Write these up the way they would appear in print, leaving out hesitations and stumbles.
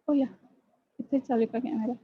ओ या इथे चालू का camera?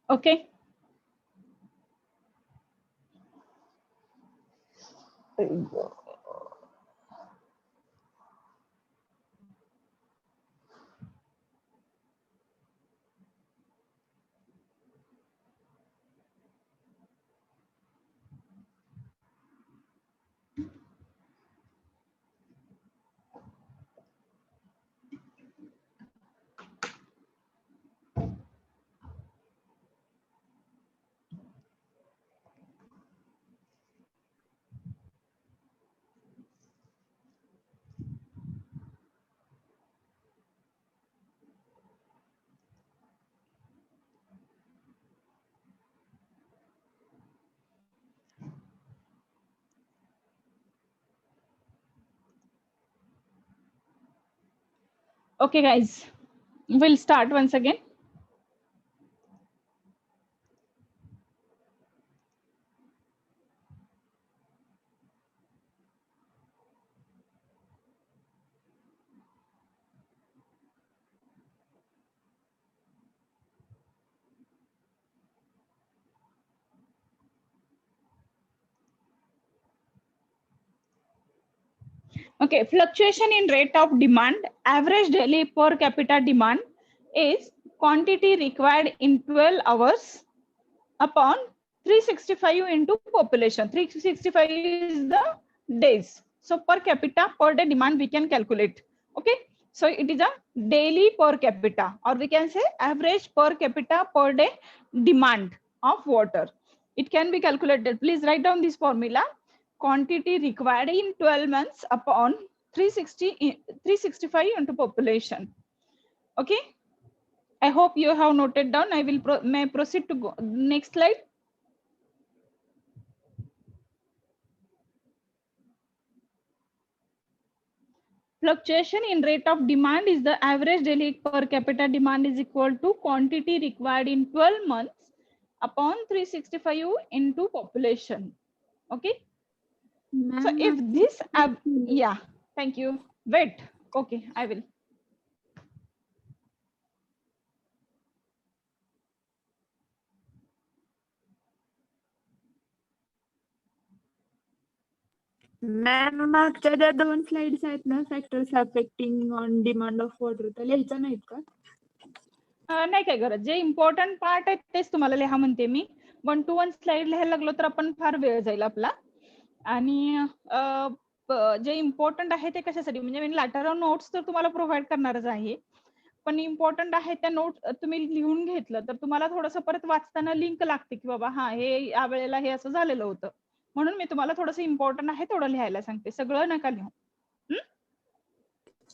Okay. Okay, guys, we'll start once again. Okay, fluctuation in rate of demand, average daily per capita demand is quantity required in 12 hours upon 365 into population. 365 is the days. So per capita per day demand we can calculate. Okay, so it is a daily per capita, or we can say average per capita per day demand of water. It can be calculated. Please write down this formula. Quantity required in 12 months upon 365 into population. Okay, I hope you have noted down. I will may proceed to go next slide. Fluctuation in rate of demand is the average daily per capita demand is equal to quantity required in 12 months upon 365 into population. Okay. So if this, yeah, thank you. Wait. Okay, I will. Ma'am मागच्या ज्या 2 slides आहेत ना, factors affecting on demand of water, त्या लिहायच्या नाहीत का? नाही काय गरज. जे इम्पॉर्टंट पार्ट आहे तेच तुम्हाला लिहा म्हणते मी. 1 to 1 स्लाइड लिहायला लागलो तर आपण फार वेळ जाईल आपला. आणि जे इम्पॉर्टंट आहे ते कशासाठी, म्हणजे मी लॅटरल नोट्स तर तुम्हाला प्रोव्हाइड करणारच आहे, पण इम्पॉर्टंट आहे त्या नोट तुम्ही लिहून घेतलं तर तुम्हाला थोडंसं परत वाचताना लिंक लागते की बाबा हा हे या वेळेला हे असं झालेलं होतं, म्हणून मी तुम्हाला थोडंसं इम्पॉर्टंट आहे तेवढं लिहायला सांगते, सगळं नका लिहू.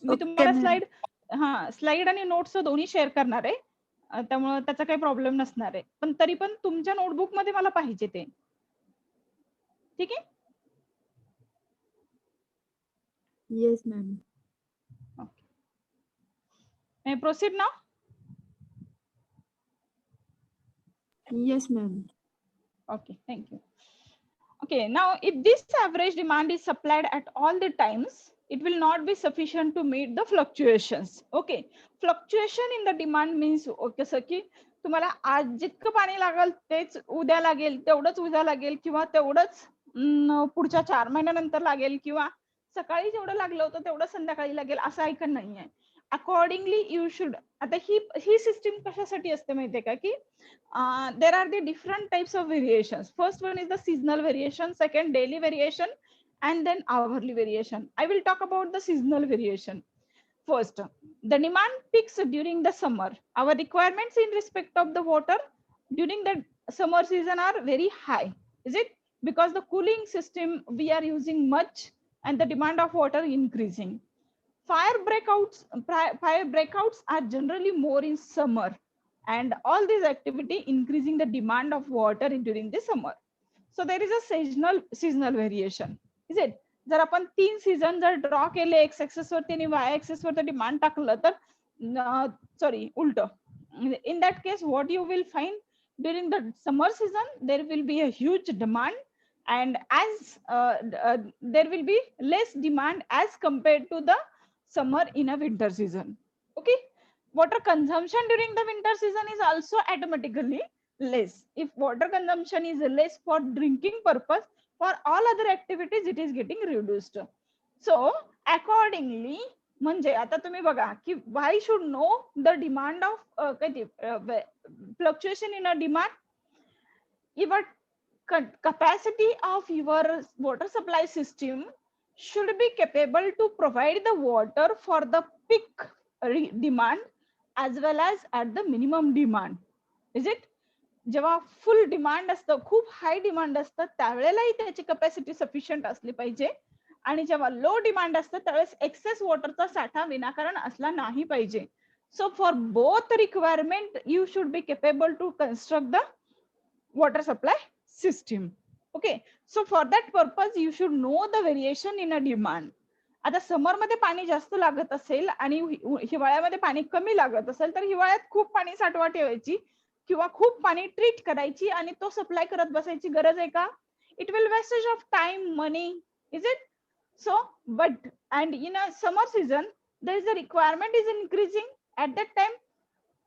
मी तुम्हाला स्लाइड आणि नोट्स दोन्ही शेअर करणार आहे, त्यामुळे त्याचा काही प्रॉब्लेम नसणार आहे, पण तरी पण तुमच्या नोटबुक मध्ये मला पाहिजे ते. ठीक आहे. Yes ma'am. Okay. May I proceed now? Yes, ma'am. Okay, thank you. Okay, now if this average demand is supplied at all the times, it will not be sufficient to meet the fluctuations. Okay, fluctuation in the demand means कसं की तुम्हाला आज जितकं पाणी लागेल तेच उद्या लागेल, तेवढंच उद्या लागेल, किंवा तेवढंच पुढच्या 4 महिन्यानंतर लागेल, किंवा सकाळी जेवढं लागलं होतं तेवढं संध्याकाळी लागेल, असं ऐकत नाहीये. Accordingly you should. आता ही सिस्टीम कशासाठी असते माहितीये का, की there are the different types of variations. First one is the seasonal variation, second daily variation, and then hourly variation. I will talk about the seasonal variation. First, the demand peaks during the summer. Our requirements in respect of the water during the summer season are very high. Is it? Because the cooling system we are using much and the demand of water increasing. Fire breakouts are generally more in summer, and all these activity increasing the demand of water during the summer. So there is a seasonal variation. Is it? जर आपण 3 season जर draw केले x access वरती आणि वाय access वरती demand टाकलं तर sorry उलट in that case what you will find during the summer season there will be a huge demand, and as there will be less demand as compared to the summer in a winter season. Okay, water consumption during the winter season is also automatically less. If water consumption is less for drinking purpose, for all other activities it is getting reduced. So accordingly, म्हणजे आता तुम्ही बघा की why should know the demand of fluctuation in a demand. Your capacity of your water supply system should be capable to provide the water for the peak demand as well as at the minimum demand. Is it? जेव्हा full demand असतं, खूप हाय demand असतं, त्यावेळेलाही त्याची capacity sufficient असली पाहिजे, आणि जेव्हा लो demand असतं त्यावेळेस एक्सेस वॉटरचा साठा विनाकारण असला नाही पाहिजे. So for both requirement you should be capable to construct the water supply system. Okay, so for that purpose you should know the variation in a demand. आता समर मध्ये पाणी जास्त लागत असेल आणि हिवाळ्यामध्ये पाणी कमी लागत असेल तर हिवाळ्यात खूप पाणी साठवा ठेवायची किंवा खूप पाणी ट्रीट करायची आणि तो सप्लाय करत बसायची गरज आहे का? It will wastage of time, money. Is it? So but and in a summer season there is a requirement is increasing at that time.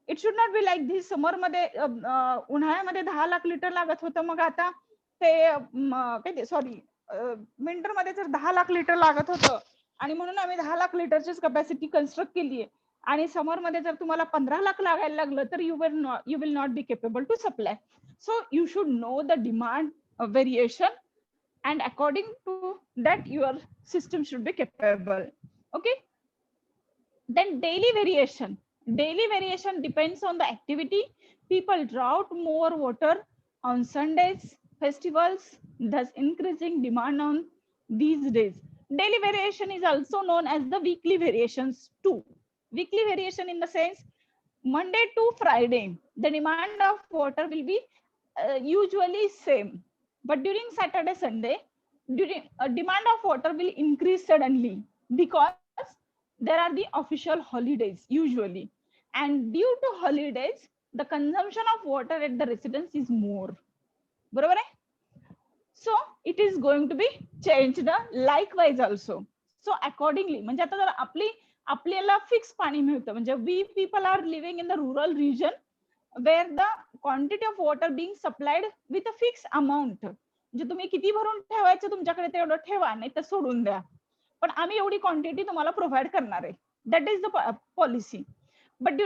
It should not be like this. Summer मध्ये उन्हाळ्यामध्ये 10 lakh litre लागत होतं, मग आता ते sorry winter मध्ये जर 10 lakh litre लागत होतं आणि म्हणून आम्ही 10 लाख लिटरचीच कॅपॅसिटी कन्स्ट्रक्ट केली आहे, आणि समर मध्ये जर तुम्हाला 15 लाख लागायला लागलं तर you will not be capable to supply. So you should know the demand variation and according to that your system should be capable. Okay, then daily variation depends on the activity. People draw out more water on Sundays, festivals, thus increasing demand on these days. Daily variation is also known as the weekly variations too. Weekly variation in the sense Monday to Friday the demand of water will be usually same, but during Saturday Sunday demand of water will increase suddenly because there are the official holidays usually, and due to holidays the consumption of water at the residence is more. बरोबर आहे? So it is going to be changed likewise also. So accordingly, म्हणजे आता जर आपल्याला fix पाणी मिळतं, म्हणजे we people are living in the rural region where the quantity of water being supplied with a fixed amount. म्हणजे तुम्ही किती भरून ठेवायचं तुमच्याकडे तेवढं ठेवा, नाही तर सोडून द्या, पण आम्ही एवढी क्वांटिटी तुम्हाला प्रोव्हाइड करणार आहे. That is the policy. but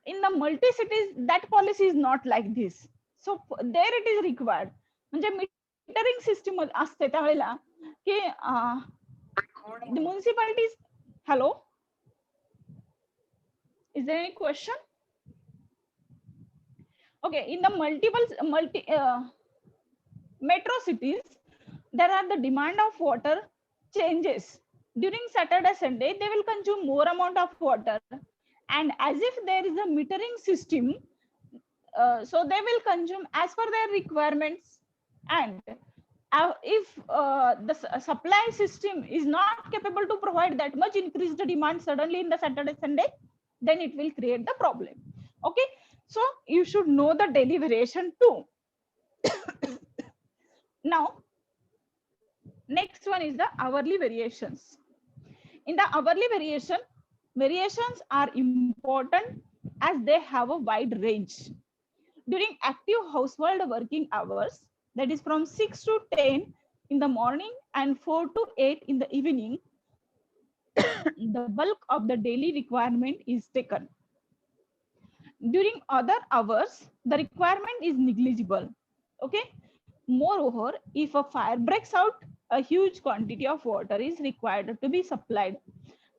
in the multi cities that policy is not like this. So there it is required. म्हणजे मीटरिंग सिस्टम असते त्यावेळेला की the municipalities. Hello, is there any question? Okay, in the metro cities there are the demand of water changes. During Saturday Sunday they will consume more amount of water, and as if there is a metering system, so they will consume as per their requirements, and if the supply system is not capable to provide that much increased demand suddenly in the Saturday Sunday, then it will create the problem. Okay, so you should know the daily variation too. Now next one is the hourly variations. In the hourly variations are important as they have a wide range. During active household working hours, that is from 6 to 10 in the morning and 4 to 8 in the evening, the bulk of the daily requirement is taken. During other hours, the requirement is negligible. Okay. Moreover, if a fire breaks out, a huge quantity of water is required to be supplied.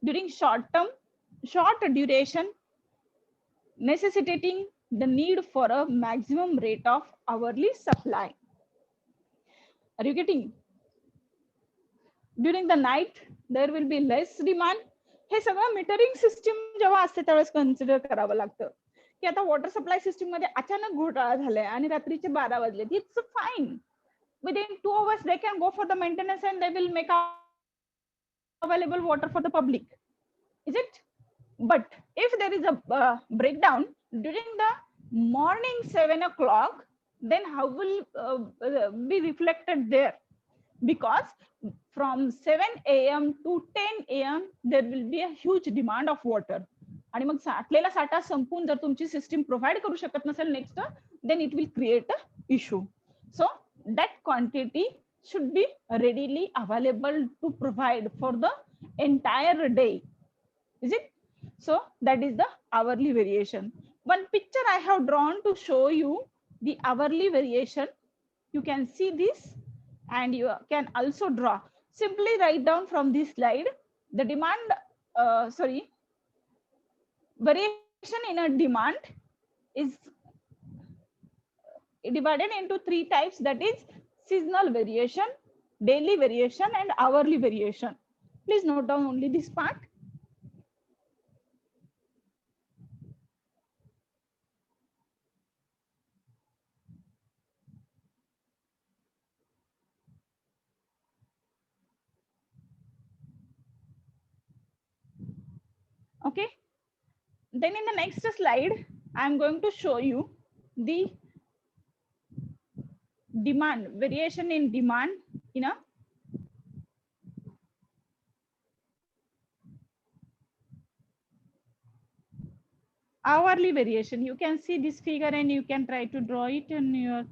During short term, short duration necessitating the need for a maximum rate of hourly supply. Are you getting? During the night, there will be less demand. हे सगळं metering system जेव्हा असते त्यावेळेस consider करावं लागतं की आता water supply system मध्ये अचानक घोटाळा झालाय आणि रात्रीचे 12 वाजले. It's fine. Within 2 hours they can go for the maintenance and they will make available water for the public. Is it? But if there is a breakdown during the morning 7 o'clock, then how will be reflected there? Because from 7 a.m. to 10 a.m. there will be a huge demand of water. आणि मग साठलेला साठा संपून जर तुमची system provide करू शकत नसेल next, then it will create a issue. So that quantity should be readily available to provide for the entire day. Is it? So that is the hourly variation. One picture I have drawn to show you the hourly variation. You can see this and you can also draw. Simply write down from this slide the demand, variation in a demand is divided into 3 types, that is seasonal variation, daily variation and hourly variation. Please note down only this part. Okay, then in the next slide I am going to show you the demand, variation in demand in a hourly variation. You can see this figure and you can try to draw it in your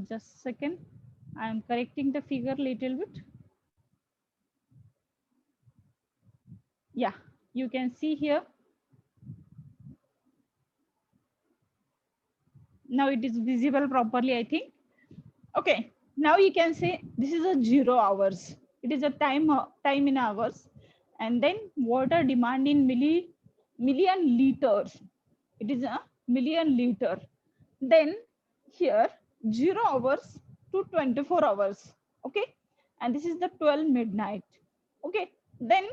just a second. I am correcting the figure little bit. Yeah, you can see here. Now it is visible properly, I think. Okay, now you can say this is a 0 hours. It is a time in hours, and then water demand in million liters. It is a million liter. Then here 0 hours to 24 hours. Okay, and this is the 12 midnight. Okay, then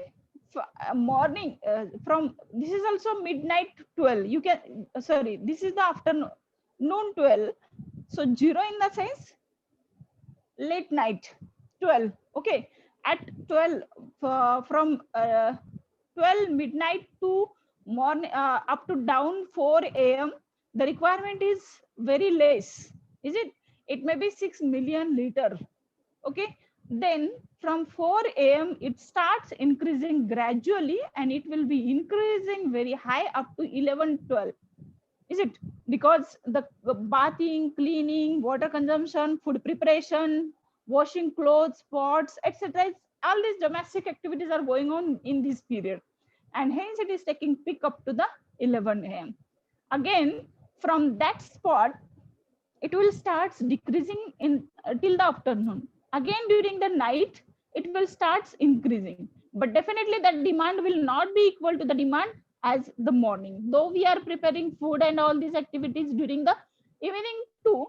morning from this is also midnight 12. You can sorry, this is the afternoon noon 12. So 0 in the sense late night 12. Okay, at 12 from 12 midnight to morning up to down 4 a.m. the requirement is very less. Is it? It may be 6 million liter. Okay, then from 4 a.m. it starts increasing gradually and it will be increasing very high up to 11 12. Is it? Because the bathing, cleaning, water consumption, food preparation, washing clothes, pots, etc., all these domestic activities are going on in this period, and hence it is taking peak up to the 11 a.m. Again from that spot it will start decreasing in till the afternoon. Again during the night it will start increasing, but definitely that demand will not be equal to the demand as the morning, though we are preparing food and all these activities during the evening too,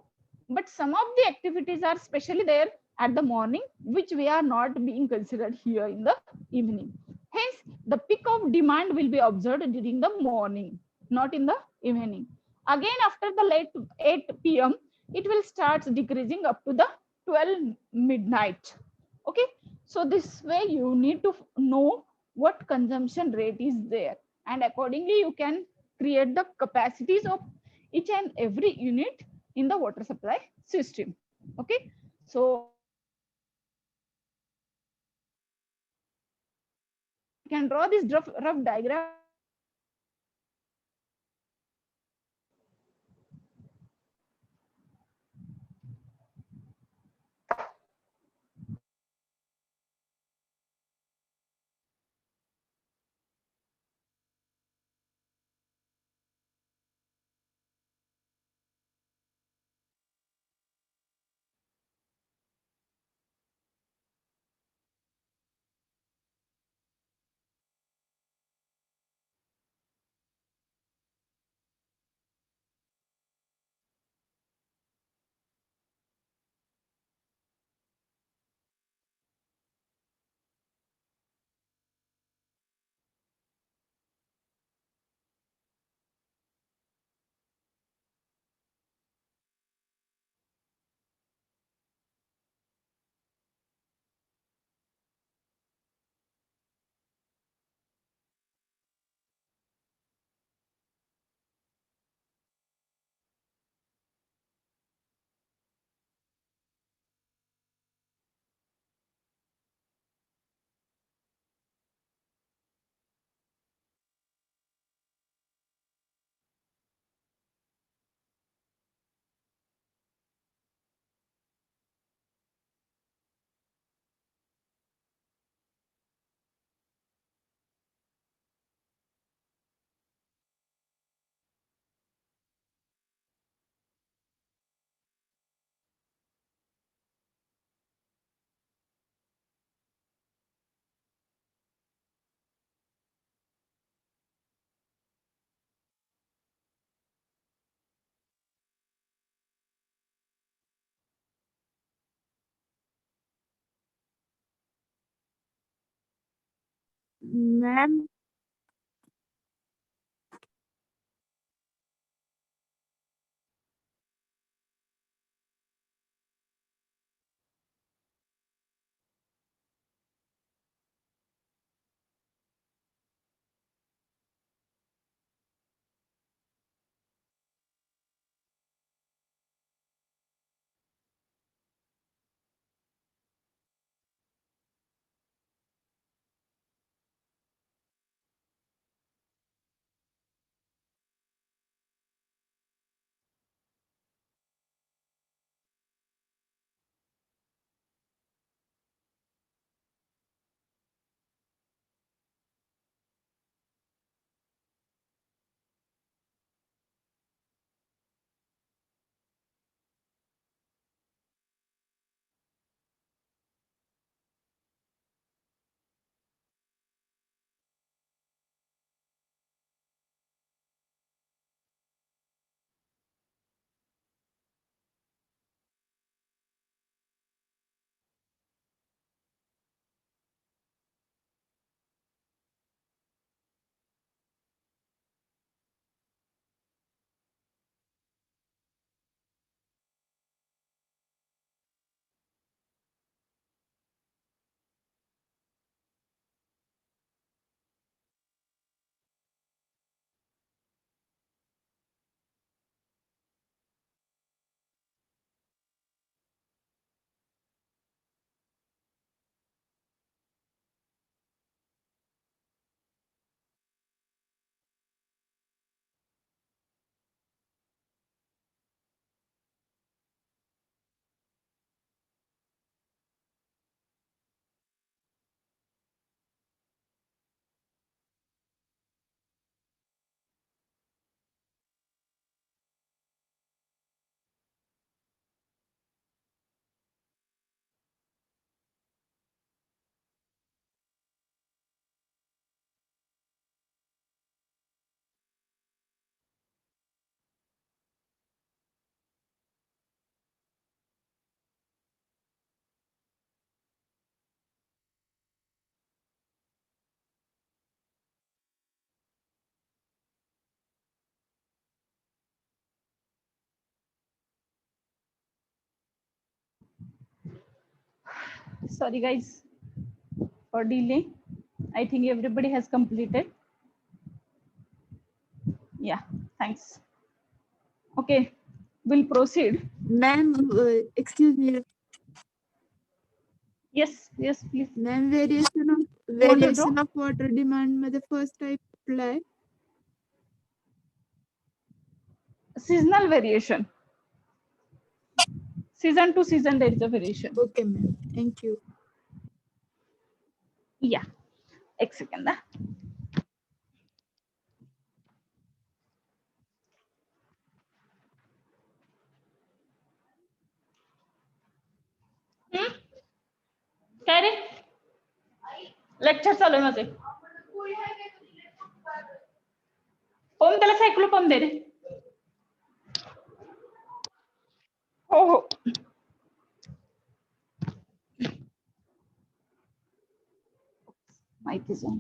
but some of the activities are specially there at the morning which we are not being considered here in the evening. Hence the peak of demand will be observed during the morning, not in the evening. Again after the late 8 p.m. it will start decreasing up to the 12 midnight. Okay, so this way you need to know what consumption rate is there, and accordingly you can create the capacities of each and every unit in the water supply system. Okay, so you can draw this rough diagram. Ma'am, Sorry guys for delay. I think everybody has completed. Yeah, thanks. Okay, we'll proceed. ma'am, excuse me, Yes, yes, please. ma'am, बोल रहे bro. variation of water demand मध्ये first type apply. Seasonal variation. Season to season there is a variation. Okay, ma'am. Thank you. Yeah, एक second. काय रे lecture चालू आहे माझे ओम त्याला सायक्लोपम दे रे हो हो माहितीच आहे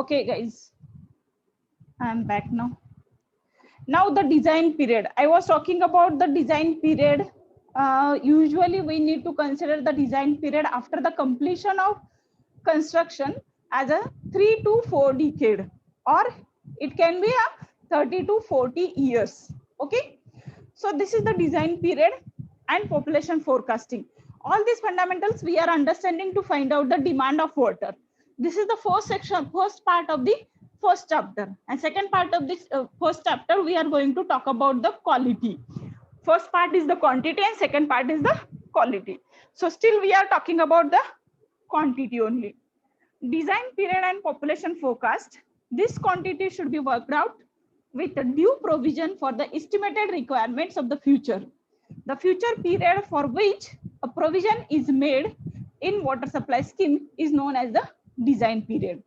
Okay guys, I am back now. Now the design period. I was talking about the design period. Usually we need to consider the design period after the completion of construction as a 3 to 4 decade, or it can be a 30 to 40 years. Okay, so this is the design period and population forecasting. All these fundamentals we are understanding to find out the demand of water. This is the first section, first part of the first chapter, and second part of this first chapter we are going to talk about the quality. First part is the quantity and second part is the quality. So still we are talking about the quantity only. Design period and population forecast. This quantity should be worked out with a due provision for the estimated requirements of the future. The future period for which a provision is made in water supply scheme is known as the design period.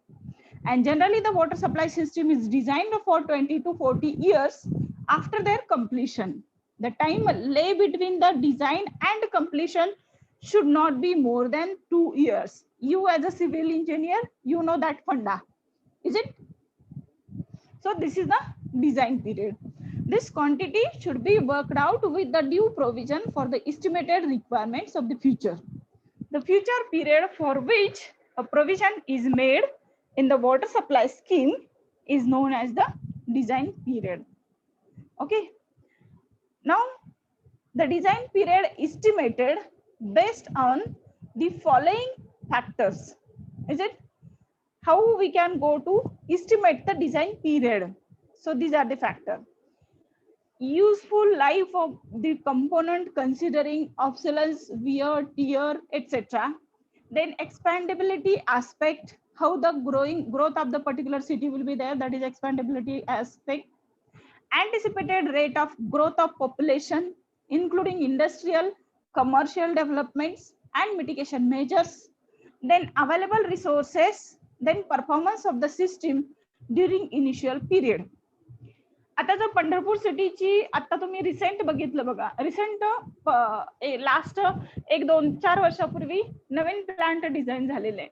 And generally the water supply system is designed for 20 to 40 years after their completion. The time lay between the design and completion should not be more than 2 years. You as a civil engineer, you know that funda, is it? So this is the design period. This quantity should be worked out with the due provision for the estimated requirements of the future. The future period for which a provision is made in the water supply scheme is known as the design period. Okay. Now, the design period estimated based on the following factors. Is it? How we can go to estimate the design period? So these are the factors. Useful life of the component considering obsolescence, wear, tear, etc. Then expandability aspect, how the growth of the particular city will be there, that is expandability aspect. Anticipated rate of growth of population, including industrial, commercial developments and mitigation measures. Then available resources, then performance of the system during initial period. आता जर पंढरपूर सिटीची आता तुम्ही recent बघितलं बघा, recent last 1-2-4 वर्षापूर्वी नवीन plant design झालेले.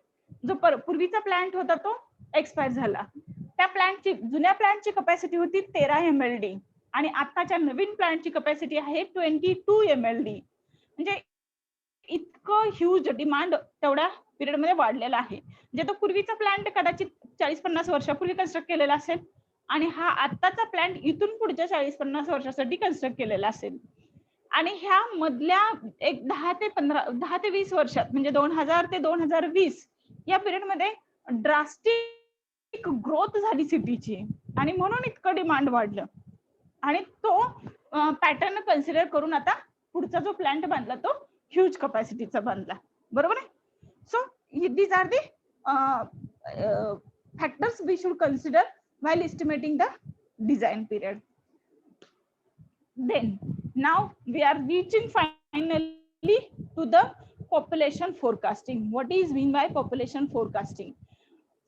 जो पूर्वीचा प्लांट होता तो एक्सपायर झाला. त्या प्लांटची जुन्या प्लांटची कपॅसिटी होती 13 MLD आणि आताच्या नवीन प्लांटची कपॅसिटी आहे 22 MLD. म्हणजे इतकं ह्यूज डिमांड तेवढ्या पिरियड मध्ये वाढलेला आहे. जे तो पूर्वीचा प्लांट कदाचित 40-50 वर्षापूर्वी कन्स्ट्रक्ट केलेला असेल आणि हा आत्ताचा प्लांट इथून पुढच्या 40-50 वर्षासाठी कन्स्ट्रक्ट केलेला असेल. आणि ह्या मधल्या एक 10 ते 20 वर्षात म्हणजे 2000 ते 2020 या पिरियड मध्ये ड्रास्टिक ग्रोथ झाली सिटीची आणि म्हणून इतकं डिमांड वाढलं आणि तो पॅटर्न कन्सिडर करून आता पुढचा जो प्लांट बांधला तो ह्यूज कपॅसिटीचा बांधला. बरोबर आहे. So these are the factors we should consider while estimating the design period. Then now we are reaching finally to the population forecasting. What is mean by population forecasting?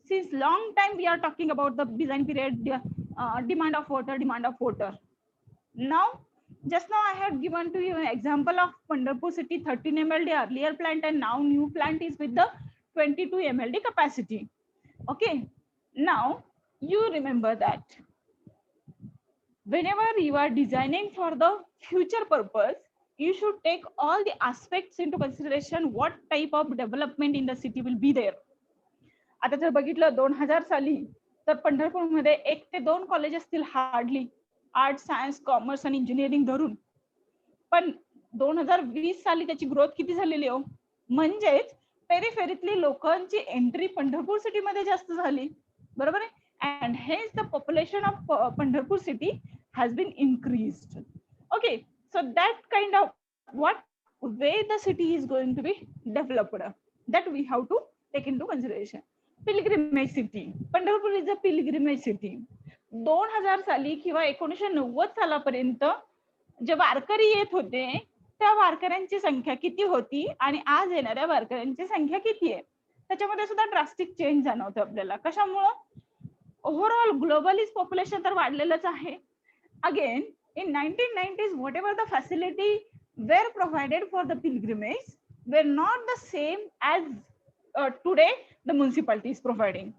Since long time we are talking about the design period, demand of water. Now just now I have given to you an example of Pandharpur city 13 MLD earlier plant and now new plant is with the 22 MLD capacity. Okay, now you remember that whenever you are designing for the future purpose, you should take all the aspects into consideration. What type of development in the city will be there. आता जर बघितलं 2000 साली तर पंढरपूर मध्ये 1 ते 2 college असतील hardly, art, science, commerce आणि engineering धरून. पण 2020 साली त्याची ग्रोथ किती झालेली हो, म्हणजेच पेरिफेरीतली लोकांची एंट्री पंढरपूर सिटी मध्ये जास्त झाली. बरोबर आहे. And hence the population of Pandharpur city has been increased. Okay, so that kind of what way the city is going to be developed, that we have to take into consideration. Pilgrimage city, Pandharpur is a pilgrimage city. 2000 साली किंवा 1990 सालापर्यंत जे वारकरी येत होते त्या वारकऱ्यांची संख्या किती होती आणि आज येणाऱ्या वारकऱ्यांची संख्या किती आहे त्याच्यामध्ये सुद्धा ड्रास्टिक चेंज जाणवतो आपल्याला. कशामुळे? ओव्हरऑल ग्लोबली पॉप्युलेशन तर वाढलेलंच आहे. Again in 1990s whatever the facility were provided for the pilgrimage were not the same as today the municipality is providing.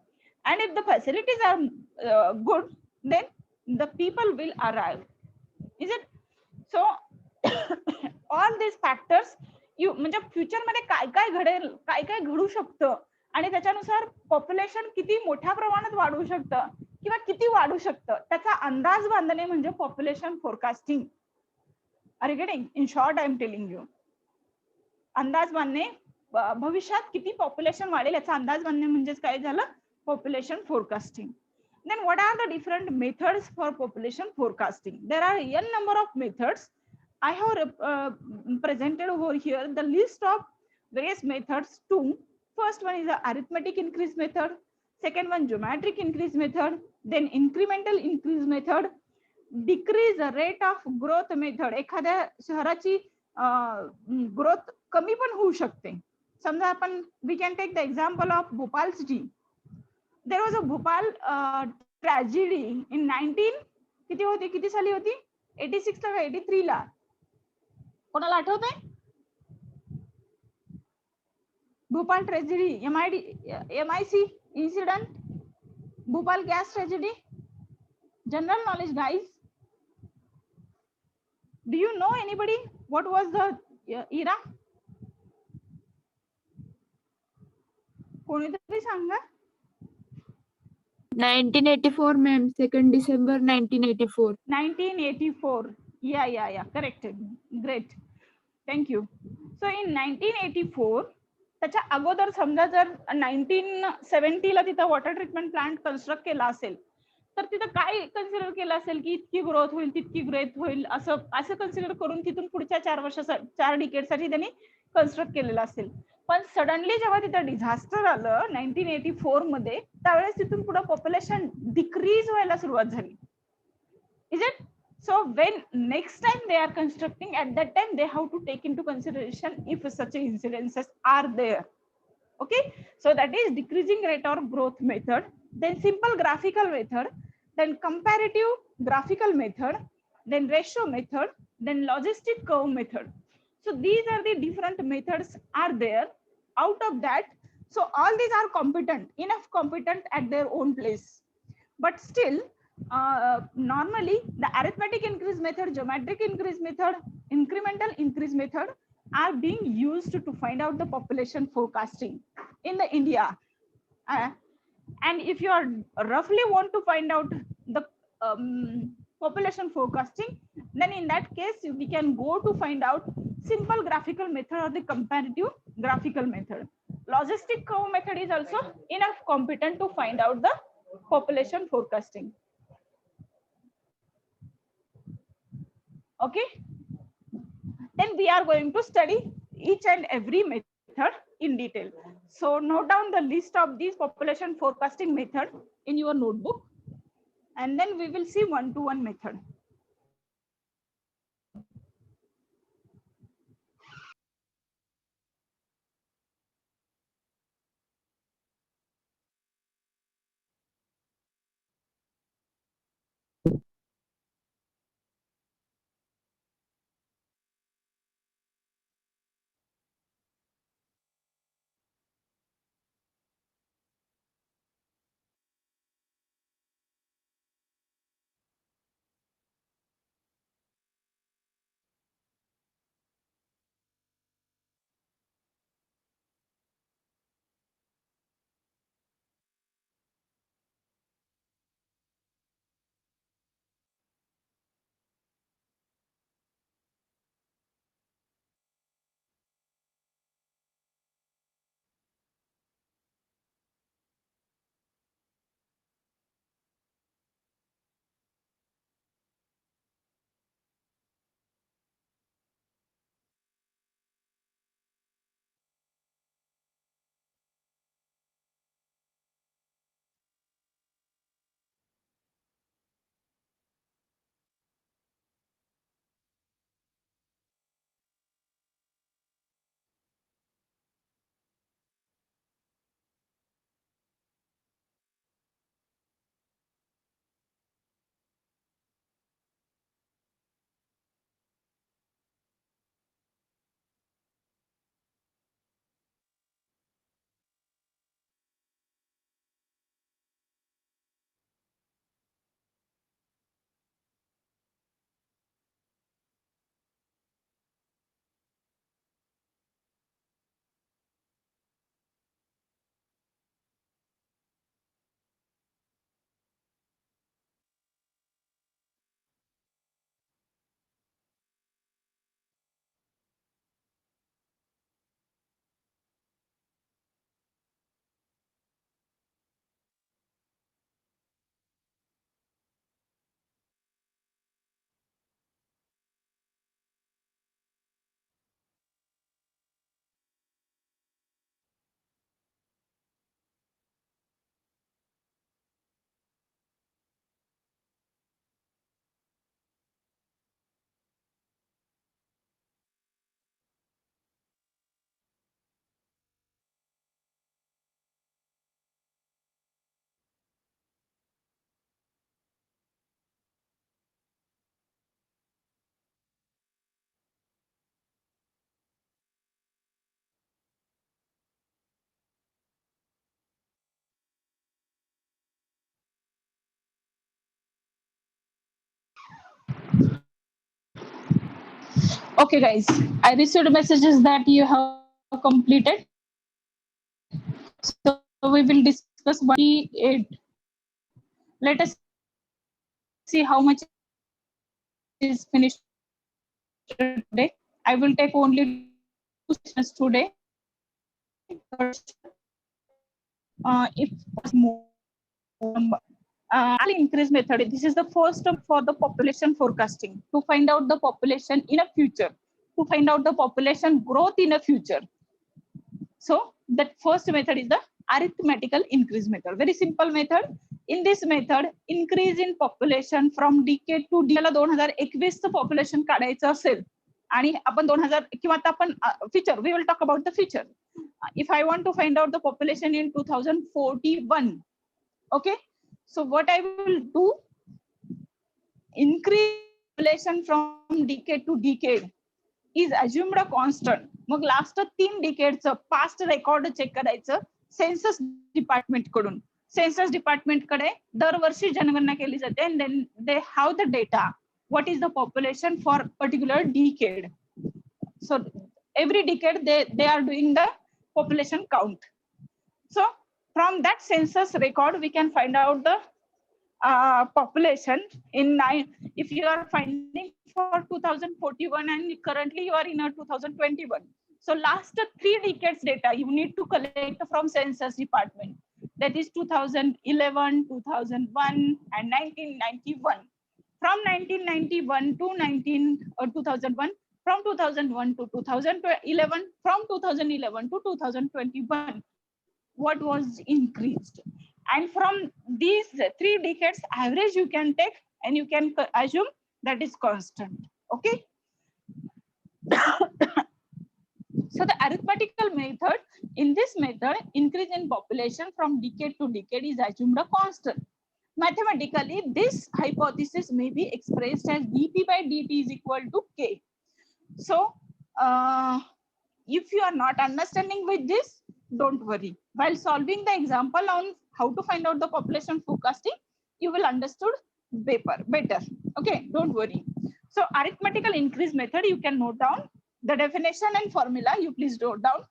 And if the facilities are good, then the people will arrive. Is it? So all these factors you म्हणजे future मध्ये काय काय घडेल, काय काय घडू शकतं आणि त्याच्यानुसार पॉप्युलेशन किती मोठ्या प्रमाणात वाढू शकतं किंवा किती वाढू शकतं त्याचा अंदाज बांधणे म्हणजे population forecasting. Are you getting? In short I am telling you, अंदाज बांधणे भविष्यात किती पॉप्युलेशन वाढेल याचा अंदाज बांधणे म्हणजेच काय झालं? Population forecasting. Then what are the different methods for population forecasting? There are n number of methods. I have presented over here the list of various methods too. First one is the arithmetic increase method, second one geometric increase method, then incremental increase method, decrease the rate of growth method. एखाद्या शहराची growth कमी पण होऊ शकते. समजा आपण we can take the example of Bhopal's जी. There was a Bhopal tragedy in 19 किती होती, किती साली होती, 86 ला 83 ला, कोणाला आठवत आहे? Bhopal tragedy, MIC incident, Bhopal gas tragedy. General knowledge, guys. Do you know anybody what was the era? कोणीतरी सांगा. 1984 ma'am, 2nd December 1984. 1984. Yeah, correct. Great, thank you. So in 1984, त्याच्या अगोदर समजा जर 1970 ला तिथं वॉटर ट्रीटमेंट प्लांट कन्स्ट्रक्ट केला असेल, तर तिथं काय कन्सिडर केलं असेल की इतकी ग्रोथ होईल, तितकी ग्रोथ होईल, असं कन्सिडर करून तिथून पुढच्या 4 डिकेडसाठी त्यांनी कन्स्ट्रक्ट केलेलं असेल. पण सडनली जेव्हा तिथं डिझास्टर आलं 1984 मध्ये, त्यावेळेस तिथून पुढे पॉप्युलेशन डिक्रीज व्हायला सुरुवात झाली. Is it? So when next time they are constructing, at that time they have to take into consideration if such incidences are there. Okay, so that is decreasing rate or growth method, then simple graphical method, then comparative graphical method, then ratio method, then logistic curve method. So these are the different methods are there. Out of that, so all these are competent, enough competent at their own place, but still normally the arithmetic increase method, geometric increase method, incremental increase method are being used to find out the population forecasting in the India. And if you are roughly want to find out the population forecasting, then in that case we can go to find out simple graphical method or the comparative graphical method. Logistic curve method is also enough competent to find out the population forecasting. Okay, then we are going to study each and every method in detail. So note down the list of these population forecasting method in your notebook, and then we will see one-to-one method. Okay, guys, I received messages that you have completed. So we will discuss 128. Let us see how much is finished today. I will take only 2 sessions today. If increase method, this is the first step for the population forecasting to find out the population in a future, to find out the population growth in a future. So that first method is the arithmetical increase method. Very simple method. In this method, increase in population from decade to decade. 2021 चं population काढायचं असेल आणि आपण 2000 किंवा आता आपण future, we will talk about the future. If I want to find out the population in 2041, okay, so what I will do, increase population from decade to decade is assumed a constant. मग last 3 डिकेडचं past record check करायचं census department कडून. Census department कडे दरवर्षी जनगणना केली जाते and then they have the data what is the population for particular decade. So every decade they are doing the population count. So from that census record we can find out the population in 9. If you are finding for 2041 and currently you are in a 2021, so last 3 decades data you need to collect from census department, that is 2011, 2001 and 1991. From 1991 to 2001, from 2001 to 2011, from 2011 to 2021, what was increased. And from these 3 decades average you can take and you can assume that is constant. Okay. So the arithmetical method, in this method, increase in population from decade to decade is assumed a constant. Mathematically, this hypothesis may be expressed as dp by dt is equal to k. So if you are not understanding with this, don't worry. While solving the example on how to find out the population forecasting, you will understood better. Okay, don't worry. So arithmetical increase method, you can note down the definition and formula. You please note down.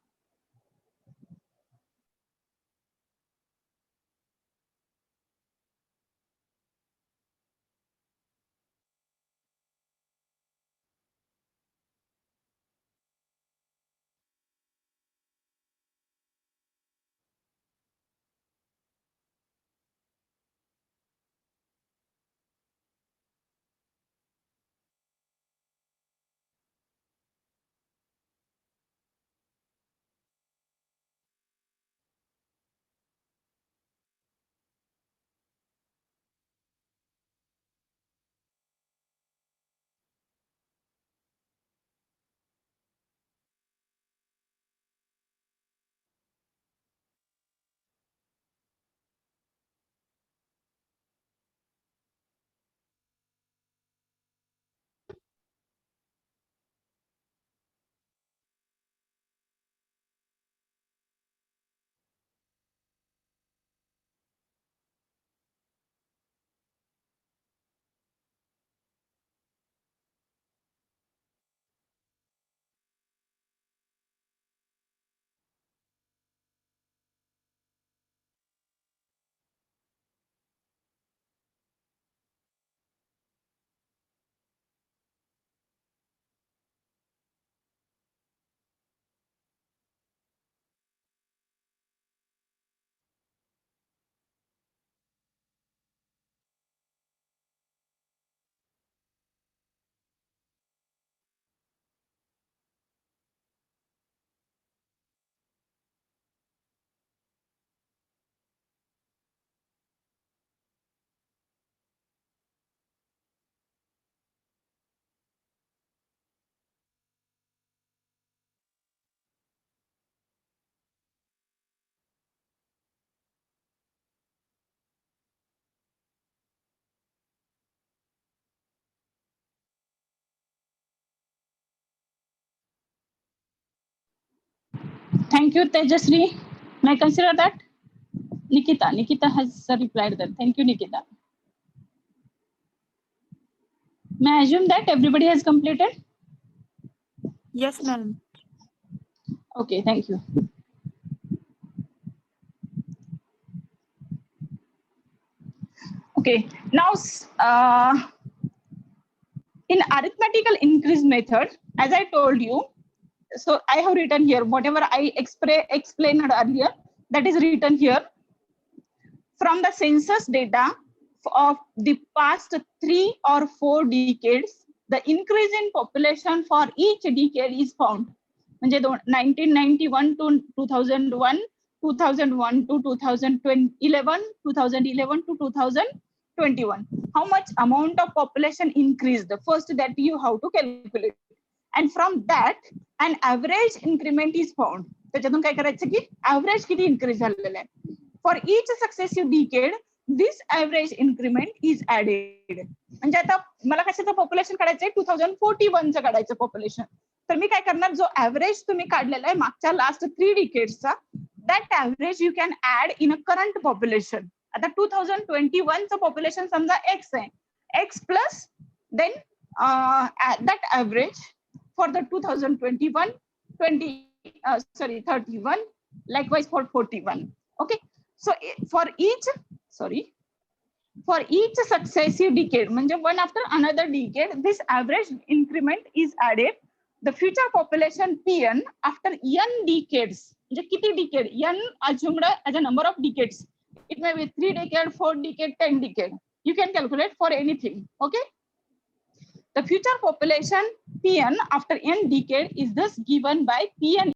Thank you, Tejasri. May I consider that? Nikita has replied that. Thank you, Nikita. May I assume that everybody has completed? Yes, ma'am. Okay, thank you. Okay, now in arithmetical increase method, as I told you, so I have written here whatever I explained earlier, that is written here. From the census data of the past 3 or 4 decades, the increase in population for each decade is found. म्हणजे 1991 to 2001, 2001 to 2011, 2011 to 2021. How much amount of population increased? First, that you have to calculate. And from that, an average increment is found. त्याच्यातून काय करायचं की average किती increase झालेलं आहे. For each successive decade, this average increment is added. म्हणजे आता मला कशाचं पॉप्युलेशन काढायचंय 2041 चं काढायचं पॉप्युलेशन. तर मी काय करणार, जो ऍव्हरेज तुम्ही काढलेला आहे मागच्या लास्ट 3 डिकेड्सचा, that average you can add in a current population. आता 2021 चं पॉप्युलेशन समजा एक्स आहे, x plus then that average for the 2021, 31, likewise for 41. Okay, so for each successive decade, म्हणजे one after another decade, this average increment is added. The future population Pn after n decades, म्हणजे किती decade, n assumed as a number of decades. It may be 3 decade, 4 decade, 10 decade. You can calculate for anything. Okay. The future population Pn after n decade is thus given by Pn